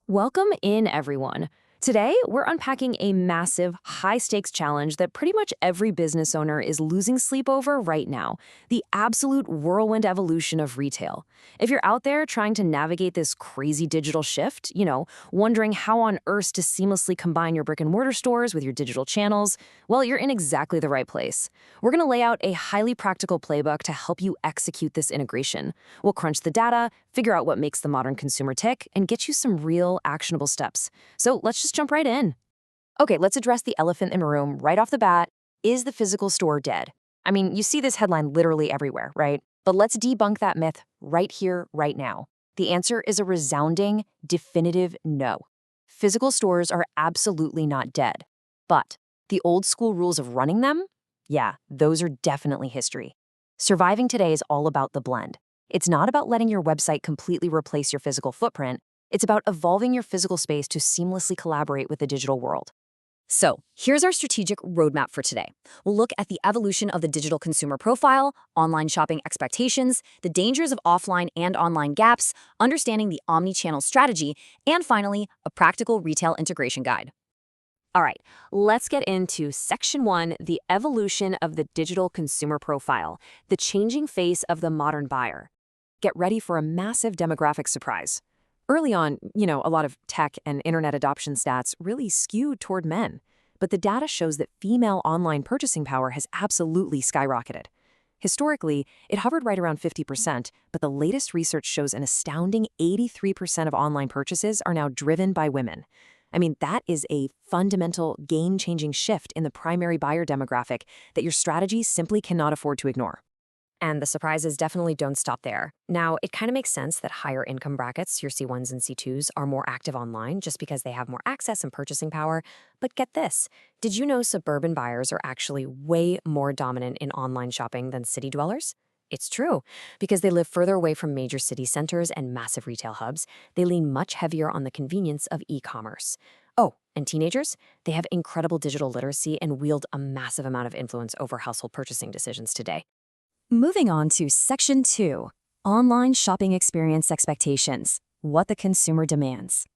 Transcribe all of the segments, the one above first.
Welcome in, everyone. Today, we're unpacking a massive, high stakes challenge that pretty much every business owner is losing sleep over right now: the absolute whirlwind evolution of retail. If you're out there trying to navigate this crazy digital shift, wondering how on earth to seamlessly combine your brick and mortar stores with your digital channels, well, you're in exactly the right place. We're going to lay out a highly practical playbook to help you execute this integration. We'll crunch the data, figure out what makes the modern consumer tick, and get you some real actionable steps. So let's just jump right in. Okay, let's address the elephant in the room right off the bat. Is the physical store dead? I mean, you see this headline literally everywhere, right? But let's debunk that myth right here, right now. The answer is a resounding, definitive no. Physical stores are absolutely not dead. But the old school rules of running them? Yeah, those are definitely history. Surviving today is all about the blend. It's not about letting your website completely replace your physical footprint. It's about evolving your physical space to seamlessly collaborate with the digital world. So, here's our strategic roadmap for today. We'll look at the evolution of the digital consumer profile, online shopping expectations, the dangers of offline and online gaps, understanding the omni-channel strategy, and finally, a practical retail integration guide. All right, let's get into Section 1, the evolution of the digital consumer profile, the changing face of the modern buyer. Get ready for a massive demographic surprise. Early on, a lot of tech and internet adoption stats really skewed toward men. But the data shows that female online purchasing power has absolutely skyrocketed. Historically, it hovered right around 50%, but the latest research shows an astounding 83% of online purchases are now driven by women. I mean, that is a fundamental, game-changing shift in the primary buyer demographic that your strategy simply cannot afford to ignore. And the surprises definitely don't stop there. Now, it kind of makes sense that higher income brackets, your C1s and C2s, are more active online just because they have more access and purchasing power. But get this, did you know suburban buyers are actually way more dominant in online shopping than city dwellers? It's true. Because they live further away from major city centers and massive retail hubs, they lean much heavier on the convenience of e-commerce. Oh, and teenagers? They have incredible digital literacy and wield a massive amount of influence over household purchasing decisions today. Moving on to Section 2, Online Shopping Experience Expectations, What the Consumer Demands.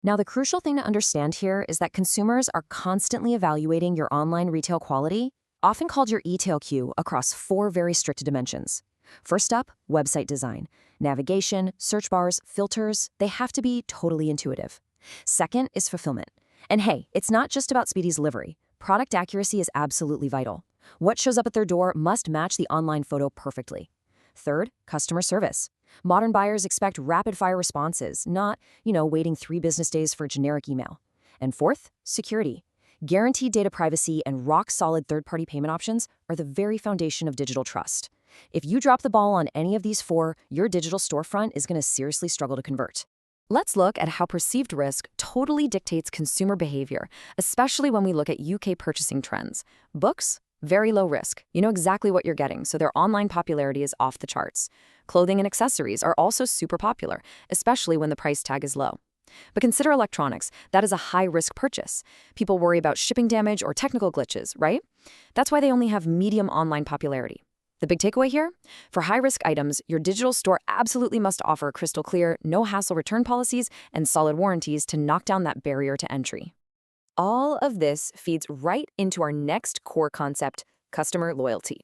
Now, the crucial thing to understand here is that consumers are constantly evaluating your online retail quality, often called your ETAIL-Q, across four very strict dimensions. First up, website design. Navigation, search bars, filters, they have to be totally intuitive. Second is fulfillment. And hey, it's not just about speedy delivery. Product accuracy is absolutely vital. What shows up at their door must match the online photo perfectly. Third, customer service. Modern buyers expect rapid-fire responses, not, waiting 3 business days for a generic email. And fourth, security. Guaranteed data privacy and rock-solid third-party payment options are the very foundation of digital trust. If you drop the ball on any of these four, your digital storefront is going to seriously struggle to convert. Let's look at how perceived risk totally dictates consumer behavior, especially when we look at UK purchasing trends. Books? Very low risk. You know exactly what you're getting, so their online popularity is off the charts. Clothing and accessories are also super popular, especially when the price tag is low. But consider electronics. That is a high-risk purchase. People worry about shipping damage or technical glitches, right? That's why they only have medium online popularity. The big takeaway here? For high-risk items, your digital store absolutely must offer crystal clear, no-hassle return policies and solid warranties to knock down that barrier to entry. All of this feeds right into our next core concept: customer loyalty.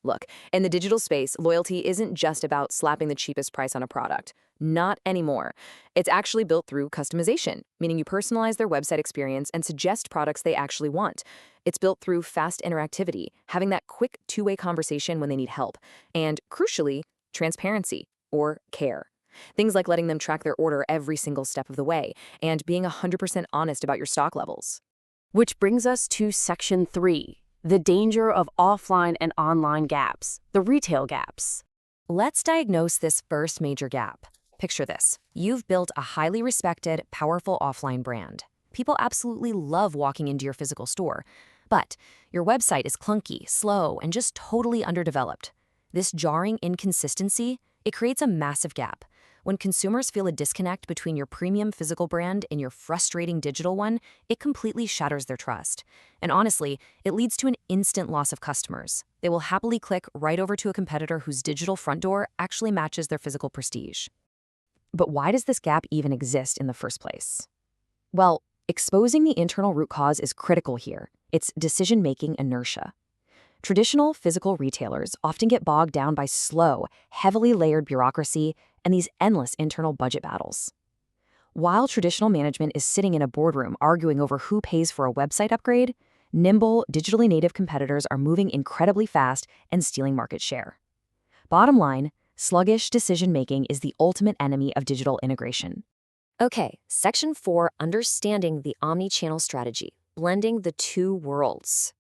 Look, in the digital space, loyalty isn't just about slapping the cheapest price on a product. Not anymore. It's actually built through customization, meaning you personalize their website experience and suggest products they actually want. It's built through fast interactivity, having that quick two-way conversation when they need help, and, crucially, transparency or care. Things like letting them track their order every single step of the way and being 100% honest about your stock levels. Which brings us to Section 3, the danger of offline and online gaps, the retail gaps. Let's diagnose this first major gap. Picture this. You've built a highly respected, powerful offline brand. People absolutely love walking into your physical store, but your website is clunky, slow, and just totally underdeveloped. This jarring inconsistency, it creates a massive gap. When consumers feel a disconnect between your premium physical brand and your frustrating digital one, it completely shatters their trust. And honestly, it leads to an instant loss of customers. They will happily click right over to a competitor whose digital front door actually matches their physical prestige. But why does this gap even exist in the first place? Well, exposing the internal root cause is critical here. It's decision-making inertia. Traditional physical retailers often get bogged down by slow, heavily layered bureaucracy and these endless internal budget battles. While traditional management is sitting in a boardroom arguing over who pays for a website upgrade, nimble, digitally native competitors are moving incredibly fast and stealing market share. Bottom line, sluggish decision-making is the ultimate enemy of digital integration. Okay, Section 4, Understanding the Omnichannel Strategy, Blending the Two Worlds.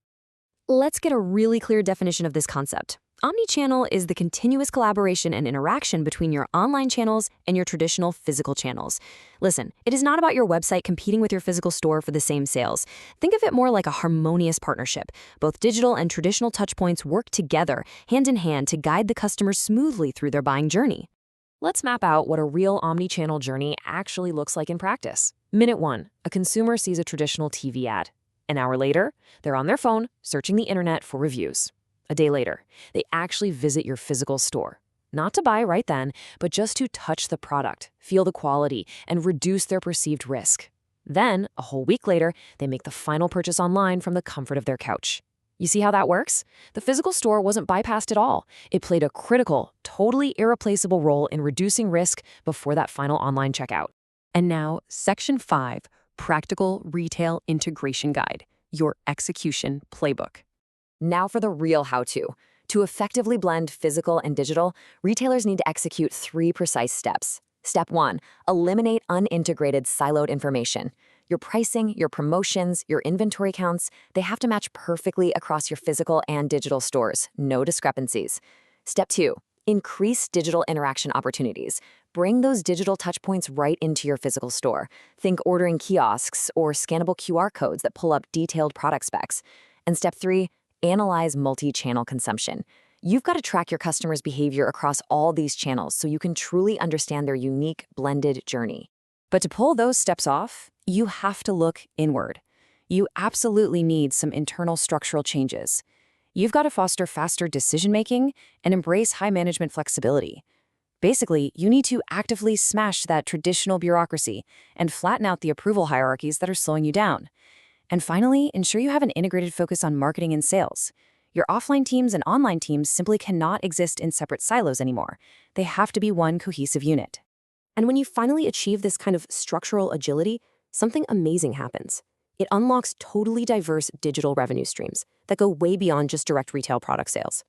Let's get a really clear definition of this concept. Omnichannel is the continuous collaboration and interaction between your online channels and your traditional physical channels. Listen, it is not about your website competing with your physical store for the same sales. Think of it more like a harmonious partnership. Both digital and traditional touchpoints work together, hand in hand, to guide the customer smoothly through their buying journey. Let's map out what a real omnichannel journey actually looks like in practice. Minute 1, a consumer sees a traditional TV ad. An hour later, they're on their phone searching the internet for reviews. A day later, they actually visit your physical store. Not to buy right then, but just to touch the product, feel the quality, and reduce their perceived risk. Then, a whole week later, they make the final purchase online from the comfort of their couch. You see how that works? The physical store wasn't bypassed at all. It played a critical, totally irreplaceable role in reducing risk before that final online checkout. And now, Section 5, Practical Retail Integration Guide, your execution playbook. Now for the real how-to. To effectively blend physical and digital, retailers need to execute 3 precise steps. Step 1, eliminate unintegrated siloed information. Your pricing, your promotions, your inventory counts, they have to match perfectly across your physical and digital stores. No discrepancies. Step 2, increase digital interaction opportunities. Bring those digital touchpoints right into your physical store. Think ordering kiosks or scannable QR codes that pull up detailed product specs. And step 3, analyze multi-channel consumption. You've got to track your customers' behavior across all these channels so you can truly understand their unique blended journey. But to pull those steps off, you have to look inward. You absolutely need some internal structural changes. You've got to foster faster decision-making and embrace high management flexibility. Basically, you need to actively smash that traditional bureaucracy and flatten out the approval hierarchies that are slowing you down. And finally, ensure you have an integrated focus on marketing and sales. Your offline teams and online teams simply cannot exist in separate silos anymore. They have to be one cohesive unit. And when you finally achieve this kind of structural agility, something amazing happens. It unlocks totally diverse digital revenue streams that go way beyond just direct retail product sales.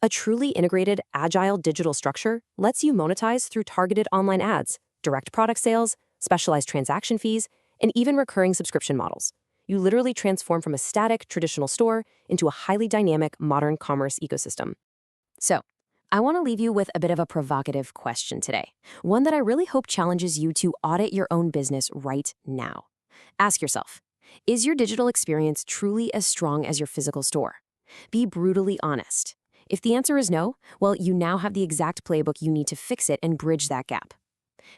A truly integrated, agile digital structure lets you monetize through targeted online ads, direct product sales, specialized transaction fees, and even recurring subscription models. You literally transform from a static, traditional store into a highly dynamic, modern commerce ecosystem. So, I want to leave you with a bit of a provocative question today, one that I really hope challenges you to audit your own business right now. Ask yourself, is your digital experience truly as strong as your physical store? Be brutally honest. If the answer is no, well, you now have the exact playbook you need to fix it and bridge that gap.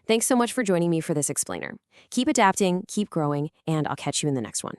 Thanks so much for joining me for this explainer. Keep adapting, keep growing, and I'll catch you in the next one.